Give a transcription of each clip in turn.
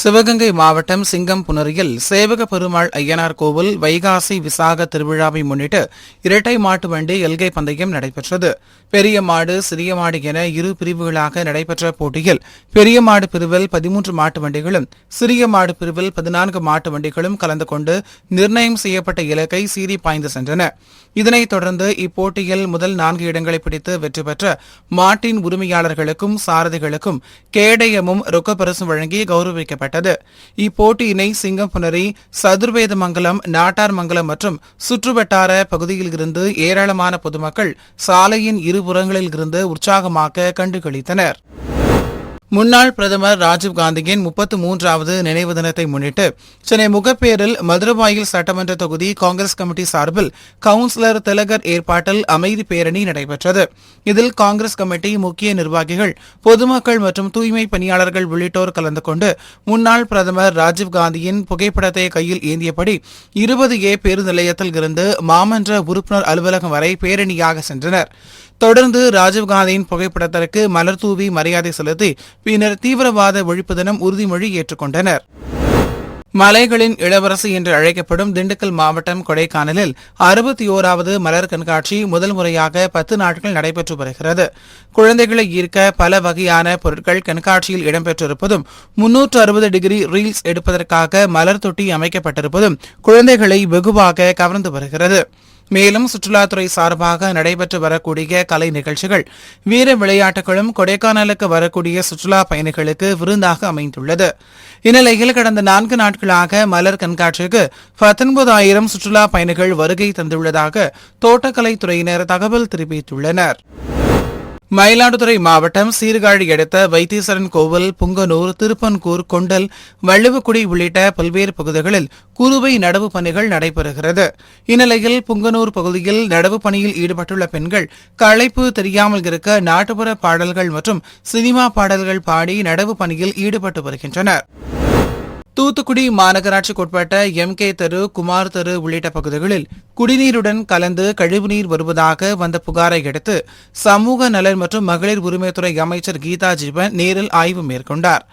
சிவகங்கை மாவட்டம் சிங்கம்புணரியில் சேவக பெருமாள் ஐயனார் கோவில் வைகாசி விசாக திருவிழாவை முன்னிட்டு இரட்டை மாட்டு வண்டி எல்கை பந்தயம் நடைபெற்றது. பெரிய மாடு சிறிய மாடு என இரு பிரிவுகளாக நடைபெற்ற போட்டியில் பெரிய மாடு பிரிவில் 13 மாட்டு வண்டிகளும் சிறிய மாடு பிரிவில் 14 மாட்டு வண்டிகளும் கலந்து கொண்டு நிர்ணயம் செய்யப்பட்ட இலக்கை சீறி பாய்ந்து சென்றன. இதனைத் தொடர்ந்து இப்போட்டியில் முதல் 4 இடங்களை பிடித்து வெற்றி பெற்ற மாட்டின் உரிமையாளர்களுக்கும் சாரதிகளுக்கும் கேடயமும் ரொக்கப்பரிசும் வழங்கி கௌரவிக்கப்பட்டது. இப்போட்டியினை சிங்கம்புணரி, சதுர்வேதமங்கலம், நாட்டார்மங்கலம் மற்றும் சுற்றுவட்டார பகுதியில் இருந்து ஏராளமான பொதுமக்கள் சாலையின் இருபுறங்களில் இருந்து உற்சாகமாக கண்டுகளித்தனர். முன்னாள் பிரதமர் ராஜீவ்காந்தியின் 33வது நினைவு தினத்தை முன்னிட்டு சென்னை முகப்பேரில் மதுரவாயில் சட்டமன்ற தொகுதி காங்கிரஸ் கமிட்டி சார்பில் கவுன்சிலர் திலகர் ஏற்பாட்டில் அமைதி பேரணி நடைபெற்றது. இதில் காங்கிரஸ் கமிட்டி முக்கிய நிர்வாகிகள், பொதுமக்கள் மற்றும் தூய்மை பணியாளர்கள் உள்ளிட்டோர் கலந்து கொண்டு முன்னாள் பிரதமர் ராஜீவ்காந்தியின் புகைப்படத்தை கையில் ஏந்தியபடி 20A பேருந்து நிலையத்தில் இருந்து மாமன்ற உறுப்பினர் அலுவலகம் வரை பேரணியாக சென்றனர். தொடர்ந்து ராஜீவ்காந்தியின் புகைப்படத்திற்கு மலர் தூவி மரியாதை செலுத்தி பின்னர் தீவிரவாத ஒழிப்பு தினம் உறுதிமொழி ஏற்றுக்கொண்டனர். மலைகளின் இளவரசி என்று அழைக்கப்படும் திண்டுக்கல் மாவட்டம் கொடைக்கானலில் 61வது மலர் கண்காட்சி முதல் முறையாக 10 நாட்கள் நடைபெற்று வருகிறது. குழந்தைகளை ஈர்க்க பல வகையான பொருட்கள் கண்காட்சியில் இடம்பெற்றிருப்பதும் 360 டிகிரி ரீல்ஸ் எடுப்பதற்காக மலர் தொட்டி அமைக்கப்பட்டிருப்பதும் குழந்தைகளை வெகுவாக கவர்ந்து வருகிறது. மேலும் சுற்றுலாத்துறை சார்பாக நடைபெற்று வரக்கூடிய கலை நிகழ்ச்சிகள், வீர விளையாட்டுகளும் கொடைக்கானலுக்கு வரக்கூடிய சுற்றுலா பயணிகளுக்கு விருந்தாக அமைந்துள்ளது. இந்நிலையில் கடந்த 4 நாட்களாக மலர் கண்காட்சிக்கு 19,000 சுற்றுலா பயணிகள் வருகை தந்துள்ளதாக தோட்டக்கலைத்துறையினர் தகவல் தெரிவித்துள்ளனர். மயிலாடுதுறை மாவட்டம் சீர்காழி அடுத்த வைத்தீஸ்வரன் கோவில், புங்கனூர், திருப்பன்கூர், கொண்டல், வள்ளுவக்குடி உள்ளிட்ட பல்வேறு பகுதிகளில் குறுவை நடவு பணிகள் நடைபெறுகிறது. இந்நிலையில் புங்கனூர் பகுதியில் நடவு பணியில் ஈடுபட்டுள்ள பெண்கள் களைப்பு தெரியாமல் இருக்க நாட்டுப்புற பாடல்கள் மற்றும் சினிமா பாடல்கள் பாடி நடவு பணியில் ஈடுபட்டு வருகின்றனர். தூத்துக்குடி மாநகராட்சிக்குட்பட்ட MK தெரு, குமார் தெரு உள்ளிட்ட பகுதிகளில் குடிநீருடன் கலந்து கழிவுநீர் வருவதாக வந்த புகாரை அடுத்து சமூக நலன் மற்றும் மகளிர் உரிமைத்துறை அமைச்சர் கீதா ஜீவன் நேரில் ஆய்வு மேற்கொண்டார்.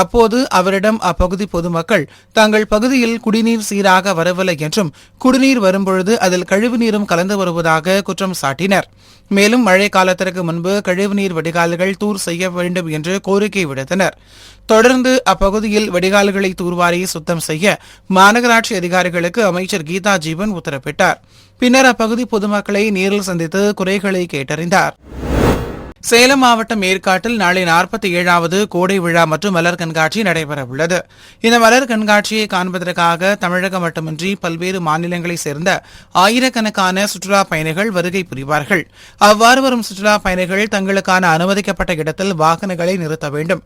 அப்போது அவரிடம் அப்பகுதி பொதுமக்கள் தங்கள் பகுதியில் குடிநீர் சீராக வரவில்லை என்றும் குடிநீர் வரும்பொழுது அதில் கழிவுநீரும் கலந்து வருவதாக குற்றம் சாட்டினர். மேலும் மழை காலத்திற்கு முன்பு கழிவுநீர் வடிகால்கள் தூர் செய்ய வேண்டும் என்று கோரிக்கை விடுத்தனர். தொடர்ந்து அப்பகுதியில் வடிகால்களை தூர்வாரி சுத்தம் செய்ய மாநகராட்சி அதிகாரிகளுக்கு அமைச்சர் கீதா ஜீவன் உத்தரவிட்டார். பின்னர் அப்பகுதி பொதுமக்களை நேரில் சந்தித்து குறைகளை கேட்டறிந்தார். சேலம் மாவட்டம் ஏற்காட்டில் நாளை 47வது கோடை விழா மற்றும் மலர் கண்காட்சி நடைபெறவுள்ளது. இந்த மலர் கண்காட்சியை காண்பதற்காக தமிழகம் மட்டுமின்றி பல்வேறு மாநிலங்களைச் சேர்ந்த ஆயிரக்கணக்கான சுற்றுலா பயணிகள் வருகை புரிவார்கள். அவ்வாறு வரும் சுற்றுலா பயணிகள் தங்களுக்கான அனுமதிக்கப்பட்ட இடத்தில் வாகனங்களை நிறுத்த வேண்டும்.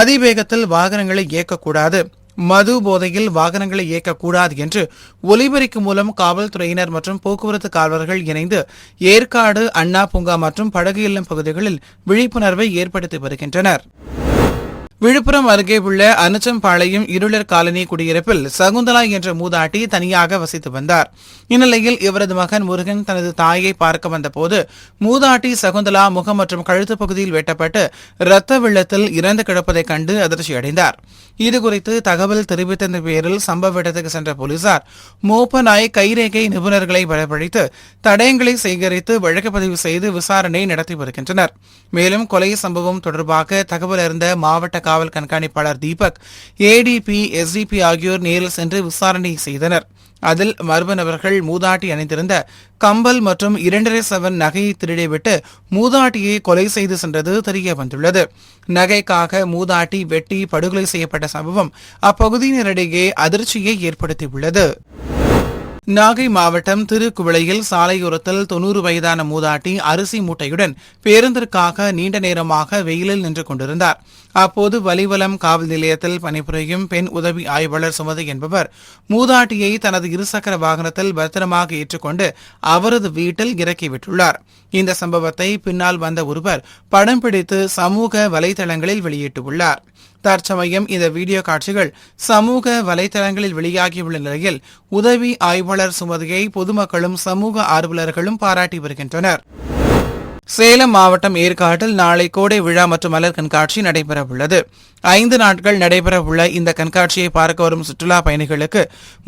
அதிவேகத்தில் வாகனங்களை இயக்கக்கூடாது. மது போதையில் வாகனங்களை இயக்கக்கூடாது என்று ஒலிபெருக்கி மூலம் காவல்துறையினர் மற்றும் போக்குவரத்து காவலர்கள் இணைந்து ஏற்காடு, அண்ணா பூங்கா மற்றும் படகு இல்லம் பகுதிகளில் விழிப்புணர்வை ஏற்படுத்தி வருகின்றனர். விழுப்புரம் அருகே உள்ள அனுச்சம்பாளையம் இருளர் காலனி குடியிருப்பில் சகுந்தலா என்ற மூதாட்டி தனியாக வசித்து வந்தார். இந்நிலையில் இவரது மகன் முருகன் தனது தாயை பார்க்க வந்தபோது மூதாட்டி சகுந்தலா முகம் மற்றும் கழுத்து பகுதியில் வெட்டப்பட்டு இரத்த வெள்ளத்தில் இறந்து கிடப்பதைக் கண்டு அதிர்ச்சியடைந்தார். இதுகுறித்து தகவல் தெரிவித்த பேரில் சம்பவ இடத்துக்கு சென்ற போலீசார் மோப்பநாய் கைரேகை நிபுணர்களை வரவழைத்து தடயங்களை சேகரித்து வழக்கு பதிவு செய்து விசாரணை நடத்தி வருகின்றனர். மேலும் கொலை சம்பவம் தொடர்பாக தகவல் அறிந்த மாவட்ட காவல் கண்காணிப்பாளர் தீபக், ADP, SDP ஆகியோர் நேரில் சென்று விசாரணை செய்தனர். அதில் மர்ம நபர்கள் மூதாட்டி அணிந்திருந்த கம்பல் மற்றும் 2.5 சவரன் நகையை திருடிவிட்டு மூதாட்டியை கொலை செய்து சென்றது தெரிய வந்துள்ளது. நகைக்காக மூதாட்டி வெட்டி படுகொலை செய்யப்பட்ட சம்பவம் அப்பகுதியினரிடையே அதிர்ச்சியை ஏற்படுத்தியுள்ளது. நாகை மாவட்டம் திருக்குவளையில் சாலையோரத்தில் 90 வயதான மூதாட்டி அரிசி மூட்டையுடன் பேருந்திற்காக நீண்ட நேரமாக வெயிலில் நின்று கொண்டிருந்தார். அப்போது வலிவலம் காவல் நிலையத்தில் பணிபுரியும் பெண் உதவி ஆய்வாளர் சுமதி என்பவர் மூதாட்டியை தனது இருசக்கர வாகனத்தில் பத்திரமாக ஏற்றுக்கொண்டு அவரது வீட்டில் இறக்கிவிட்டுள்ளார். இந்த சம்பவத்தை பின்னால் வந்த ஒருவர் படம் பிடித்து சமூக வலைதளங்களில் வெளியிட்டுள்ளார். தற்சமயம் இந்த வீடியோ காட்சிகள் சமூக வலைதளங்களில் வெளியாகியுள்ள நிலையில் உதவி ஆய்வாளர் சுமதியை பொதுமக்களும் சமூக ஆர்வலர்களும் பாராட்டி வருகின்றனர். சேலம் மாவட்டம் ஏற்காட்டில் நாளை கோடை விழா மற்றும் மலர் கண்காட்சி நடைபெறவுள்ளது. 5 நாட்கள் நடைபெறவுள்ள இந்த கண்காட்சியை பார்க்க வரும் சுற்றுலா பயணிகளுக்கு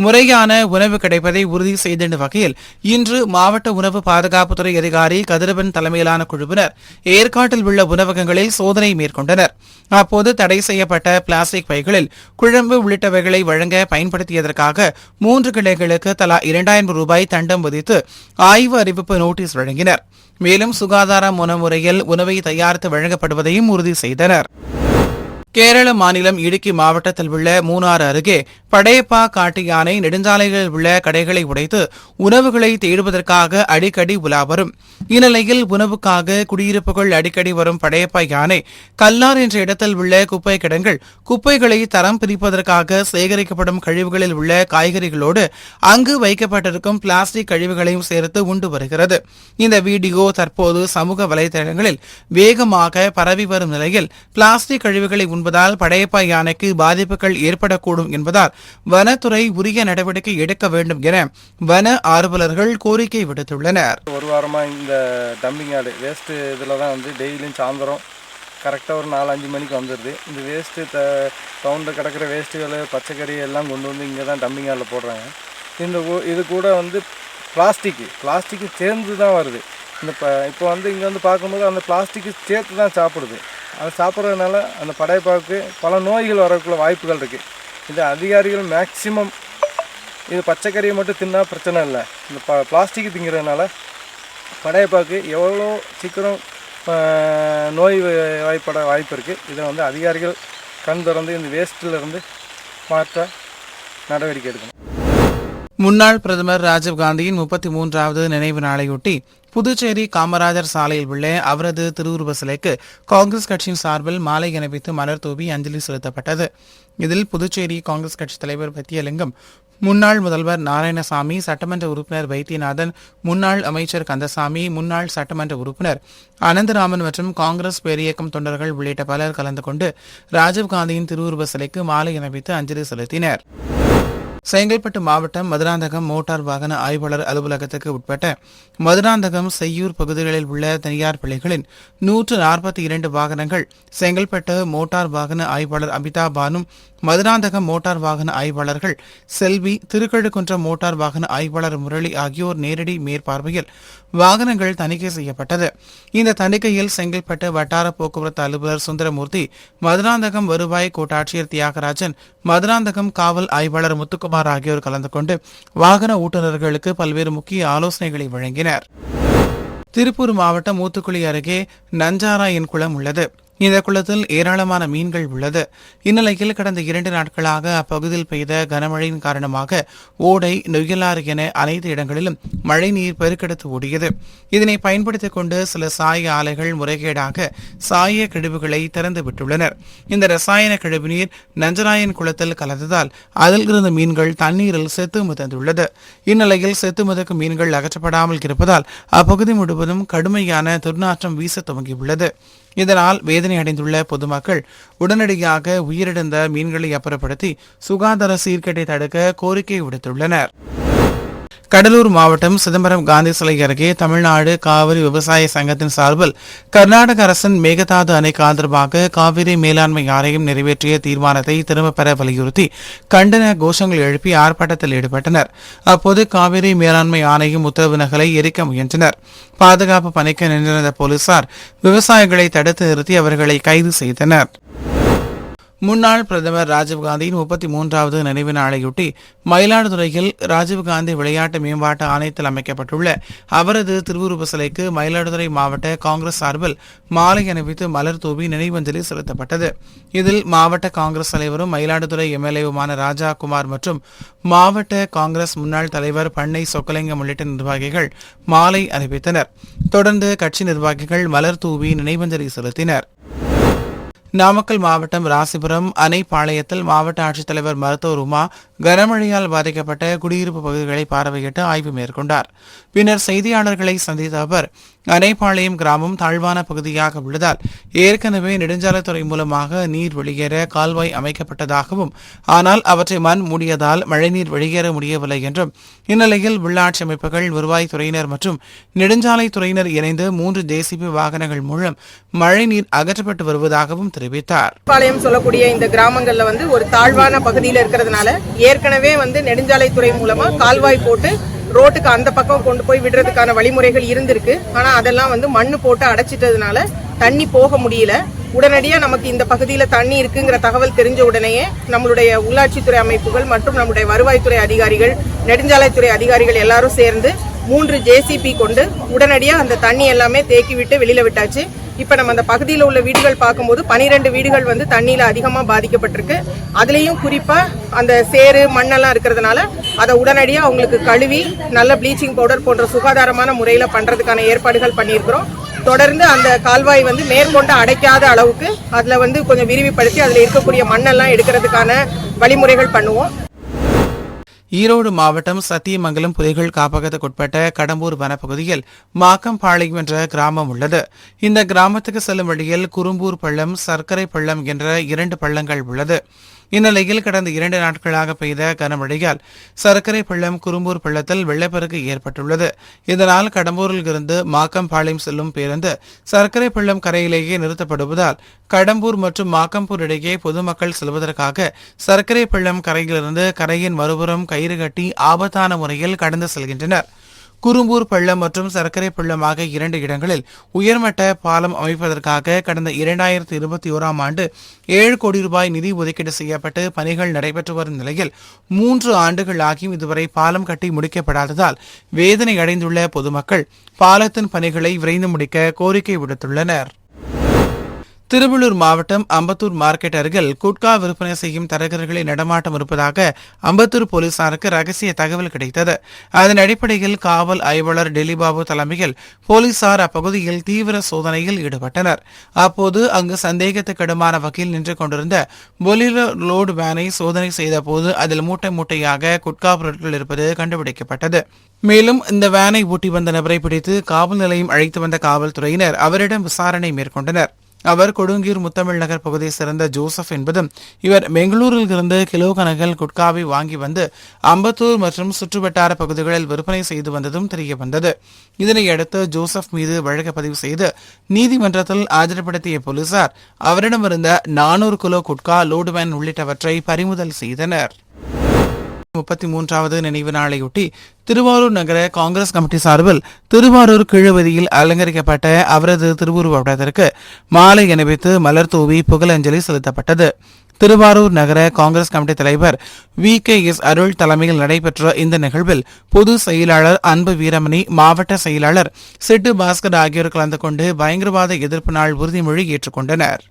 முறையான உணவு கிடைப்பதை உறுதி செய்திடும் வகையில் இன்று மாவட்ட உணவு பாதுகாப்புத்துறை அதிகாரி கதிரவன் தலைமையிலான குழுவினர் ஏற்காட்டில் உள்ள உணவகங்களில் சோதனை மேற்கொண்டனர். அப்போது தடை செய்யப்பட்ட பிளாஸ்டிக் பைகளில் குழம்பு உள்ளிட்டவைகளை வழங்க பயன்படுத்தியதற்காக 3 கிளைகளுக்கு தலா 2000 ரூபாய் தண்டம் விதித்து ஆய்வு அறிவிப்பு நோட்டீஸ் வழங்கினர். மேலும் சுகாதார முறையில் உணவை தயாரித்து வழங்கப்படுவதையும் உறுதி செய்தனர். கேரள மாநிலம் இடுக்கி மாவட்டத்தில் உள்ள மூணாறு அருகே படையப்பா காட்டு யானை நெடுஞ்சாலைகளில் உள்ள கடைகளை உடைத்து உணவுகளை தேடுவதற்காக அடிக்கடி உலா வரும். இந்நிலையில் உணவுக்காக குடியிருப்புகள் அடிக்கடி வரும் படையப்பா யானை கல்லார் என்ற இடத்தில் உள்ள குப்பை கிடங்கள் குப்பைகளை தரம் பிரிப்பதற்காக சேகரிக்கப்படும் கழிவுகளில் உள்ள காய்கறிகளோடு அங்கு வைக்கப்பட்டிருக்கும் பிளாஸ்டிக் கழிவுகளையும் சேர்த்து உண்டு வருகிறது. இந்த வீடியோ தற்போது சமூக வலைதளங்களில் வேகமாக பரவி வரும் நிலையில் பிளாஸ்டிக் கழிவுகளை உண்பதால் படையப்பா யானைக்கு பாதிப்புகள் ஏற்படக்கூடும் என்பதால் வனத்துறை உரிய நடவடிக்கை எடுக்க வேண்டும் என வன ஆர்வலர்கள் கோரிக்கை விடுத்துள்ளனர். ஒரு வாரமா இந்த டம்பிங் யார்டு வேஸ்ட் இதில் தான் டெய்லியும் சாயந்தரம் கரெக்டாக ஒரு 4-5 மணிக்கு வந்துடுது. இந்த வேஸ்ட்டு டவுனில் கிடக்கிற வேஸ்ட்டுகள் பச்சைக்கறி எல்லாம் கொண்டு வந்து இங்கே தான் டம்பிங் யார்டில் போடுறாங்க. இது கூட பிளாஸ்டிக்கு சேர்ந்து தான் வருது. இப்போ இங்கே பார்க்கும்போது அந்த பிளாஸ்டிக்கு சேர்த்து தான் சாப்பிடுது. அது சாப்பிட்றதுனால அந்த படையப்பாவுக்கு பல நோய்கள் வரக்குள்ள வாய்ப்புகள் இருக்குது. இது அதிகாரிகள் மேக்சிமம் இது பச்சைக்கறியை மட்டும் தின்னா பிரச்சனை இல்லை, இந்த பிளாஸ்டிக் திங்கிறதுனால படையப்பாவுக்கு எவ்வளோ சீக்கிரம் நோய் வாய்ப்பட வாய்ப்பு இருக்குது. இதை அதிகாரிகள் கண் திறந்து இந்த வேஸ்ட்டிலிருந்து மாற்ற நடவடிக்கை எடுக்கணும். முன்னாள் பிரதமர் ராஜீவ்காந்தியின் 33வது நினைவு நாளையொட்டி புதுச்சேரி காமராஜர் சாலையில் உள்ள அவரது திருவுருவ சிலைக்கு காங்கிரஸ் கட்சியின் சார்பில் மாலை அணிவித்து மலர் தூவி அஞ்சலி செலுத்தப்பட்டது. இதில் புதுச்சேரி காங்கிரஸ் கட்சித் தலைவர் வைத்தியலிங்கம், முன்னாள் முதல்வர் நாராயணசாமி, சட்டமன்ற உறுப்பினர் வைத்தியநாதன், முன்னாள் அமைச்சர் கந்தசாமி, முன்னாள் சட்டமன்ற உறுப்பினர் அனந்தராமன் மற்றும் காங்கிரஸ் பேரியக்கம் தொண்டர்கள் உள்ளிட்ட பலர் கலந்து கொண்டு ராஜீவ்காந்தியின் திருவுருவ சிலைக்கு மாலை அணிவித்து அஞ்சலி செலுத்தினர். செங்கல்பட்டு மாவட்டம் மதுராந்தகம் மோட்டார் வாகன ஆய்வாளர் அலுவலகத்துக்கு உட்பட்ட மதுராந்தகம் செய்யூர் பகுதிகளில் உள்ள தனியார் பள்ளிகளின் 142 வாகனங்கள் செங்கல்பட்டு மோட்டார் வாகன ஆய்வாளர் அபிதா பானு, மதுராந்தகம் மோட்டார் வாகன ஆய்வாளர்கள் செல்வி, திருக்கழுக்குன்றம் மோட்டார் வாகன ஆய்வாளர் முரளி ஆகியோர் நேரடி மேற்பார்வையில் வாகனங்கள் தணிக்கை செய்யப்பட்டது. இந்த தணிக்கையில் செங்கல்பட்டு வட்டார போக்குவரத்து அலுவலர் சுந்தரமூர்த்தி, மதுராந்தகம் வருவாய் கோட்டாட்சியர் தியாகராஜன், மதுராந்தகம் காவல் ஆய்வாளர் முத்துக்குமார் ஆகியோர் கலந்து கொண்டு வாகன ஓட்டுநர்களுக்கு பல்வேறு முக்கிய ஆலோசனைகளை வழங்கினர். திருப்பூர் மாவட்டம் ஊத்துக்குளி அருகே நஞ்சாராயன் குளம் உள்ளது. இந்த குளத்தில் ஏராளமான மீன்கள் உள்ளது. இந்நிலையில் கடந்த 2 நாட்களாக அப்பகுதியில் பெய்த கனமழையின் காரணமாக ஓடை, நொய்யலாறு என அனைத்து இடங்களிலும் மழைநீர் பெருக்கெடுத்து ஓடியது. இதனை பயன்படுத்திக் கொண்டு சில சாய ஆலைகள் முறைகேடாக சாய கழிவுகளை திறந்து விட்டுள்ளனர். இந்த ரசாயன கழிவுநீர் நஞ்சராயன் குளத்தில் கலந்ததால் அதில் இருந்த மீன்கள் தண்ணீரில் செத்து மிதந்துள்ளது. இந்நிலையில் செத்து மிதக்கும் மீன்கள் அகற்றப்படாமல் இருப்பதால் அப்பகுதி முழுவதும் கடுமையான துர்நாற்றம் வீச துவங்கியுள்ளது. இதனால் வேதனை அடைந்துள்ள பொதுமக்கள் உடனடியாக உயிரிழந்த மீன்களை அப்புறப்படுத்தி சுகாதார சீர்கேட்டை தடுக்க கோரிக்கை விடுத்துள்ளனர். கடலூர் மாவட்டம் சிதம்பரம் காந்தி சிலை அருகே தமிழ்நாடு காவிரி விவசாய சங்கத்தின் சார்பில் கர்நாடக அரசின் மேகதாது அணைக்கு ஆதரவாக காவிரி மேலாண்மை ஆணையம் நிறைவேற்றிய தீர்மானத்தை திரும்பப் பெற வலியுறுத்தி கண்டன கோஷங்கள் எழுப்பி ஆர்ப்பாட்டத்தில் ஈடுபட்டனர். அப்போது காவிரி மேலாண்மை ஆணையம் உத்தரவு நகலை எரிக்க முயன்றனர். பாதுகாப்பு பணிக்கு நின்றிருந்த போலீசார் விவசாயிகளை தடுத்து நிறுத்தி அவர்களை கைது செய்தனர். முன்னாள் பிரதமர் ராஜீவ்காந்தியின் 33வது நினைவு நாளையொட்டி மயிலாடுதுறையில் ராஜீவ்காந்தி விளையாட்டு மேம்பாட்டு ஆணையத்தில் அமைக்கப்பட்டுள்ள அவரது திருவுருவ சிலைக்கு மயிலாடுதுறை மாவட்ட காங்கிரஸ் சார்பில் மாலை அணிவித்து மலர் தூவி நினைவஞ்சலி செலுத்தப்பட்டது. இதில் மாவட்ட காங்கிரஸ் தலைவரும் மயிலாடுதுறை எம்எல்ஏவுமான ராஜா குமார் மற்றும் மாவட்ட காங்கிரஸ் முன்னாள் தலைவர் பண்ணை சொக்கலிங்கம் உள்ளிட்ட நிர்வாகிகள் மாலை அணிவித்தனர். தொடர்ந்து கட்சி நிர்வாகிகள் மலர் தூவி நினைவஞ்சலி செலுத்தினர். நாமக்கல் மாவட்டம் ராசிபுரம் அணைப்பாளையத்தில் மாவட்ட ஆட்சித்தலைவர் மருத்துவர் உமா கனமழையால் பாதிக்கப்பட்ட குடியிருப்பு பகுதிகளை பார்வையிட்டு ஆய்வு மேற்கொண்டார். பின்னர் செய்தியாளர்களை சந்தித்த அவர், அணைப்பாளையம் கிராமம் தாழ்வான பகுதியாக உள்ளதால் ஏற்கனவே நெடுஞ்சாலைத்துறை மூலமாக நீர் வெளியேற கால்வாய் அமைக்கப்பட்டதாகவும், ஆனால் அவற்றை மண் மூடியதால் மழைநீர் வெளியேற முடியவில்லை என்றும், இந்நிலையில் உள்ளாட்சி அமைப்புகள், வருவாய்த்துறையினர் மற்றும் நெடுஞ்சாலைத்துறையினர் இணைந்து 3 ஜேசிபி வாகனங்கள் மூலம் மழைநீர் அகற்றப்பட்டு வருவதாகவும் தெரிவித்தார். பாளையம் சொல்லக்கூடிய இந்த கிராமங்கள்ல ஒரு தாழ்வான பகுதியில் இருக்கிறதுனால ஏற்கனவே நெடுஞ்சாலைத்துறை மூலமா கால்வாய் போட்டு ரோட்டுக்கு அந்த பக்கம் கொண்டு போய் விடுறதுக்கான வழிமுறைகள் இருந்திருக்கு. ஆனா அதெல்லாம் மண்ணு போட்டு அடைச்சிட்டதுனால தண்ணி போக முடியல. உடனடியா நமக்கு இந்த பகுதியில தண்ணி இருக்குங்கிற தகவல் தெரிஞ்ச உடனேயே நம்மளுடைய உள்ளாட்சித்துறை அமைப்புகள் மற்றும் நம்முடைய வருவாய்த்துறை அதிகாரிகள், நெடுஞ்சாலைத்துறை அதிகாரிகள் எல்லாரும் சேர்ந்து 3 ஜேசிபி கொண்டு உடனடியா அந்த தண்ணி எல்லாமே தேக்கி விட்டு வெளியில விட்டாச்சு. இப்ப நம்ம அந்த பகுதியில் உள்ள வீடுகள் பார்க்கும்போது 12 வீடுகள் தண்ணியில அதிகமா பாதிக்கப்பட்டிருக்கு. அதுலயும் குறிப்பா அந்த சேறு மண்ணெல்லாம் இருக்கிறதுனால அதை உடனடியா அவங்களுக்கு கழுவி நல்ல ப்ளீச்சிங் பவுடர் போன்ற சுகாதாரமான முறையில பண்றதுக்கான ஏற்பாடுகள் பண்ணியிருக்கிறோம். தொடர்ந்து அந்த கால்வாய் மேற்கொண்டு அடைக்காத அளவுக்கு அதுல கொஞ்சம் விரிவுபடுத்தி அதுல இருக்கக்கூடிய மண்ணெல்லாம் எடுக்கிறதுக்கான வழிமுறைகள் பண்ணுவோம். ஈரோடு மாவட்டம் சத்தியமங்கலம் புலிகள் காப்பகத்துக்குட்பட்ட கடம்பூர் வனப்பகுதியில் மாக்கம்பாளையம் என்ற கிராமம் உள்ளது. இந்த கிராமத்துக்கு செல்லும் வழியில் குறும்பூர் பள்ளம், சர்க்கரை பள்ளம் என்ற 2 பள்ளங்கள் உள்ளது. இந்நிலையில் கடந்த 2 நாட்களாக பெய்த கனமழையால் சர்க்கரை பள்ளம், குறும்பூர் பள்ளத்தில் வெள்ளப்பெருக்கு ஏற்பட்டுள்ளது. இதனால் கடம்பூரில் இருந்து மாக்கம்பாளையம் செல்லும் பேருந்து சர்க்கரை பள்ளம் கரையிலேயே நிறுத்தப்படுவதால் கடம்பூர் மற்றும் மாக்கம்பூர் இடையே பொதுமக்கள் செல்வதற்காக சர்க்கரை பள்ளம் கரையிலிருந்து கரையின் மறுபுறம் கயிறு கட்டி ஆபத்தான முறையில் கடந்து செல்கின்றனர். குறும்பூர் பள்ளம் மற்றும் சர்க்கரை பள்ளம் ஆகிய 2 இடங்களில் உயர்மட்ட பாலம் அமைப்பதற்காக கடந்த 2021ஆம் ஆண்டு 7 கோடி ரூபாய் நிதி ஒதுக்கீடு செய்யப்பட்டு பணிகள் நடைபெற்று வரும் நிலையில் 3 ஆண்டுகள் ஆகியும் இதுவரை பாலம் கட்டி முடிக்கப்படாததால் வேதனை அடைந்துள்ள பொதுமக்கள் பாலத்தின் பணிகளை விரைந்து முடிக்க கோரிக்கை விடுத்துள்ளனர். திருவள்ளூர் மாவட்டம் அம்பத்தூர் மார்க்கெட் அருகில் குட்கா விற்பனை செய்யும் தரகர்களை நடமாட்டம் இருப்பதாக அம்பத்தூர் போலீசாருக்கு ரகசிய தகவல் கிடைத்தது. அதன் அடிப்படையில் காவல் ஆய்வாளர் டெல்லிபாபு தலைமையில் போலீசார் அப்பகுதியில் தீவிர சோதனையில் ஈடுபட்டனர். அப்போது அங்கு சந்தேகத்துக்கிடமான வகையில் நின்று கொண்டிருந்த பொலிரோ லோடு வேனை சோதனை செய்தபோது அதில் மூட்டை மூட்டையாக குட்கா பொருட்கள் இருப்பது கண்டுபிடிக்கப்பட்டது. மேலும் இந்த வேனை ஊட்டி வந்த நபரை பிடித்து காவல் நிலையம் அழைத்து வந்த காவல்துறையினர் அவரிடம் விசாரணை மேற்கொண்டனர். அவர் கொடுங்கூர் முத்தமிழ் நகர் பகுதியை சேர்ந்த ஜோசப் என்பதும், இவர் பெங்களூரில் இருந்து கிலோ கணக்கில் குட்காவை வாங்கி வந்து அம்பத்தூர் மற்றும் சுற்றுவட்டார பகுதிகளில் விற்பனை செய்து வந்ததும் தெரியவந்தது. இதனையடுத்து ஜோசப் மீது வழக்கு பதிவு செய்து நீதிமன்றத்தில் ஆஜர்படுத்திய போலீசார் அவரிடமிருந்த 400 கிலோ குட்கா, லோடு வேன் உள்ளிட்டவற்றை பறிமுதல் செய்தனர். 33வது நினைவு நாளையொட்டி திருவாரூர் நகர காங்கிரஸ் கமிட்டி சார்பில் திருவாரூர் கீழவதியில் அலங்கரிக்கப்பட்ட அவரது திருவுருவ படத்திற்கு மாலை அணிவித்து மலர் தூவி புகழஞ்சலி செலுத்தப்பட்டது. திருவாரூர் நகர காங்கிரஸ் கமிட்டி தலைவர் VKS அருள் தலைமையில் நடைபெற்ற இந்த நிகழ்வில் பொதுச் செயலாளர் அன்பு வீரமணி, மாவட்ட செயலாளர் சிட்டு பாஸ்கர் ஆகியோர் கலந்து கொண்டு பயங்கரவாத எதிர்ப்பு நாள் உறுதிமொழி ஏற்றுக்கொண்டனர்.